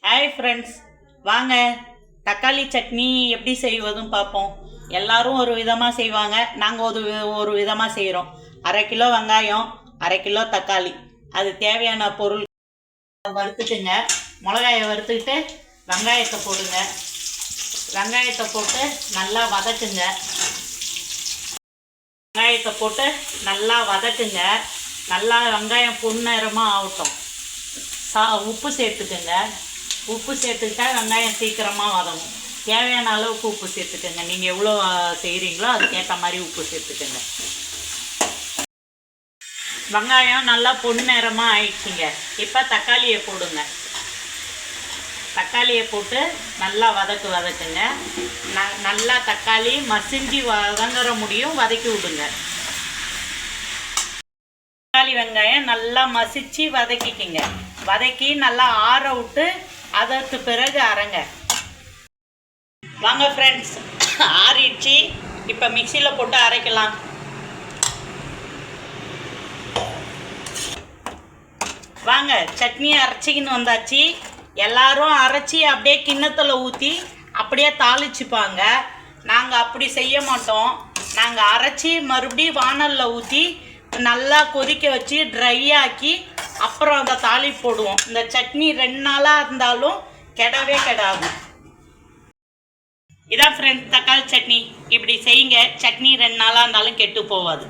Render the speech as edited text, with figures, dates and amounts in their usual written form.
Hi friends, வாங்க தக்காளி சட்னி எப்படி செய்வதும் பார்ப்போம். எல்லாரும் ஒரு விதமாக செய்வாங்க, நாங்கள் ஒரு விதமாக செய்கிறோம். 1/2 கிலோ வெங்காயம், 1/2 கிலோ தக்காளி, அது தேவையான பொருள் வறுத்துக்குங்க. மிளகாயை வறுத்துக்கிட்டு வெங்காயத்தை போடுங்க. வெங்காயத்தை போட்டு நல்லா வதக்குங்க. வெங்காயத்தை போட்டு நல்லா வதக்குங்க. நல்லா வெங்காயம் பொன்னிறமாக ஆகட்டும். உப்பு சேர்த்துக்குங்க. உப்பு சேர்த்துக்கிட்டா வெங்காயம் சீக்கிரமாக வதங்கும். தேவையான அளவுக்கு உப்பு சேர்த்துக்கோங்க. நீங்கள் எவ்வளோ செய்கிறீங்களோ அதுக்கேற்ற மாதிரி உப்பு சேர்த்துக்கோங்க. வெங்காயம் நல்லா பொன்னிறமாக ஆயிடுச்சுங்க. இப்போ தக்காளியை போடுங்க. தக்காளியை போட்டு நல்லா வதக்குங்க. நல்லா தக்காளி மசிஞ்சு வதங்குற முடியும் வதக்கி விடுங்க. தக்காளி வெங்காயம் நல்லா மசிச்சு வதக்கிக்கிங்க. வதக்கி நல்லா ஆற விட்டு அதற்கு பிறகு அரைங்க. வாங்க ஃப்ரெண்ட்ஸ், ஆறிடுச்சு. இப்போ மிக்சியில் போட்டு அரைக்கலாம். வாங்க, சட்னி அரைச்சிக்கின்னு வந்தாச்சு. எல்லாரும் அரைச்சி அப்படியே கிண்ணத்தில் ஊற்றி அப்படியே தாளிச்சுப்பாங்க. நாங்கள் அப்படி செய்ய மாட்டோம். நாங்கள் அரைச்சி மறுபடியும் வானலில் ஊற்றி நல்லா கொதிக்க வச்சு ட்ரை ஆக்கி அப்புறம் அந்த தாளிப்பு போடுவோம். இந்த சட்னி 2 நாளாக இருந்தாலும் கெடவே கெடாது. இதான் ஃப்ரெண்ட்ஸ் தக்காளி சட்னி. இப்படி செய்யுங்க, சட்னி 2 நாளாக இருந்தாலும் கெட்டு போகாது.